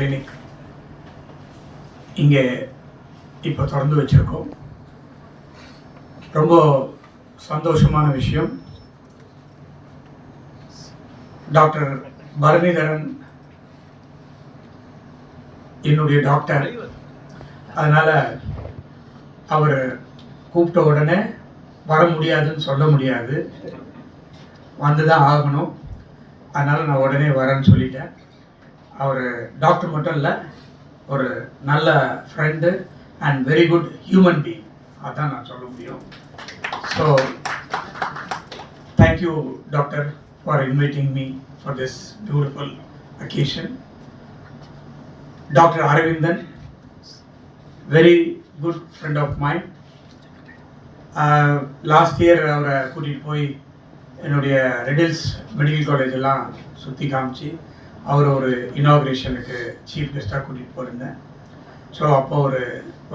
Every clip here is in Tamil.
கிளினிக் இங்கே இப்போ திறந்து வச்சுருக்கோம். ரொம்ப சந்தோஷமான விஷயம். டாக்டர் பரணிதரன் என்னுடைய டாக்டர். அதனால் அவர் கூப்பிட்ட உடனே வர முடியாதுன்னு சொல்ல முடியாது, வந்து தான் ஆகணும். அதனால் நான் உடனே வரேன்னு சொல்லிட்டேன். அவர் டாக்டர் மட்டும் இல்லை, ஒரு நல்ல friend and very good human being, அதான் நான் சொல்ல முடியும். So thank you doctor for inviting me for this beautiful occasion. Doctor Aravindan, very good friend of mine. Last year அவரை கூட்டிகிட்டு போய் என்னுடைய ரெடில்ஸ் மெடிக்கல் காலேஜ் எல்லாம் சுற்றி காமிச்சு அவர் ஒரு இனாக்ரேஷனுக்கு சீஃப் கெஸ்ட்டாக கூட்டிகிட்டு போயிருந்தேன். ஸோ அப்போ ஒரு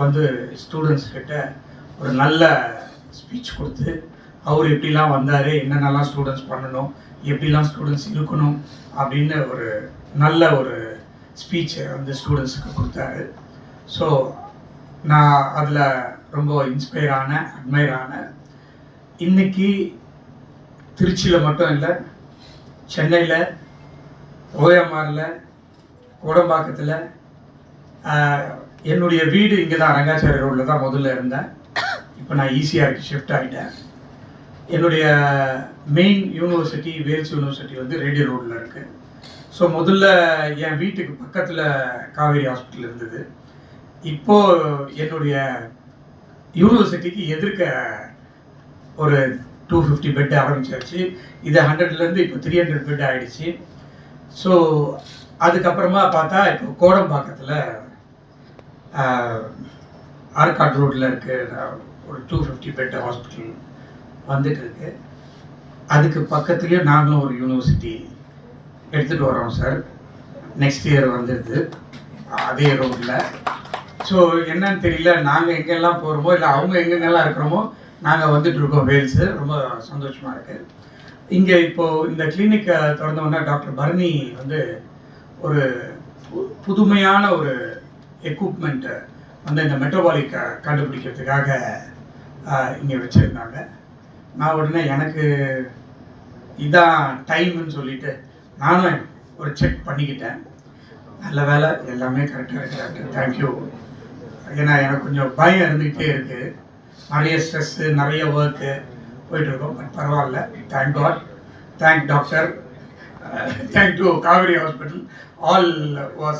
வந்து ஸ்டூடெண்ட்ஸ் கிட்ட ஒரு நல்ல ஸ்பீச் கொடுத்து அவர் எப்படிலாம் வந்தார், என்னென்னலாம் ஸ்டூடெண்ட்ஸ் பண்ணணும், எப்படிலாம் ஸ்டூடெண்ட்ஸ் இருக்கணும் அப்படின்னு ஒரு நல்ல ஒரு ஸ்பீச்சை வந்து ஸ்டூடெண்ட்ஸுக்கு கொடுத்தாரு. ஸோ நான் அதில் ரொம்ப இன்ஸ்பயர் ஆனேன், அட்மையர் ஆனேன். இன்றைக்கி திருச்சியில் மட்டும் இல்லை, சென்னையில், ஓஎம்ஆரில், கோடம்பாக்கத்தில், என்னுடைய வீடு இங்கே தான் ரங்காச்சாரி ரோடில் தான் முதல்ல இருந்தேன். இப்போ நான் ஈசிஆருக்கு ஷிஃப்ட் ஆகிட்டேன். என்னுடைய மெயின் யூனிவர்சிட்டி வேல்ஸ் யூனிவர்சிட்டி வந்து ரேடியோ ரோடில் இருக்குது. ஸோ முதல்ல என் வீட்டுக்கு பக்கத்தில் காவேரி ஹாஸ்பிட்டல் இருந்தது. இப்போது என்னுடைய யூனிவர்சிட்டிக்கு எதிர்க்க ஒரு 250 பெட் ஆரம்பிச்சாச்சு. இது 100லேருந்து இப்போ 300 பெட் ஆகிடுச்சு. ஸோ அதுக்கப்புறமா பார்த்தா இப்போ கோடம்பாக்கத்தில் ஆர்காட் ரோட்டில் இருக்க ஒரு 250 பெட் ஹாஸ்பிட்டல் வந்துட்டு இருக்கு. அதுக்கு பக்கத்துலேயும் நாங்களும் ஒரு யூனிவர்சிட்டி எடுத்துகிட்டு வரோம் சார். நெக்ஸ்ட் இயர் வந்துடுது அதே ரோட்டில். ஸோ என்னன்னு தெரியல, நாங்கள் எங்கெல்லாம் போகிறோமோ இல்லை அவங்க எங்கெங்கெல்லாம் இருக்கிறோமோ நாங்கள் வந்துட்டுருக்கோம் வேல்ஸு. ரொம்ப சந்தோஷமாக இருக்குது. இங்கே இப்போது இந்த கிளினிக்கை திறந்தோன்னா டாக்டர் பரணி வந்து ஒரு புதுமையான ஒரு எக்யூப்மெண்ட்டை வந்து இந்த மெட்டபாலிக்கை கண்டுபிடிக்கிறதுக்காக இங்கே வச்சுருந்தாங்க. நான் உடனே எனக்கு இதான் டைம்னு சொல்லிவிட்டு நானும் ஒரு செக் பண்ணிக்கிட்டேன். நல்ல வேலை எல்லாமே கரெக்டாக இருக்கிறாங்க. தேங்க்யூ. ஏன்னா எனக்கு கொஞ்சம் பயம் இருந்துகிட்டே இருக்குது, நிறைய ஸ்ட்ரெஸ்ஸு, நிறைய ஒர்க்கு போயிட்டுருக்கோம். பட் பரவாயில்ல. Thank God, thank doctor, thank to Kaveri hospital. All was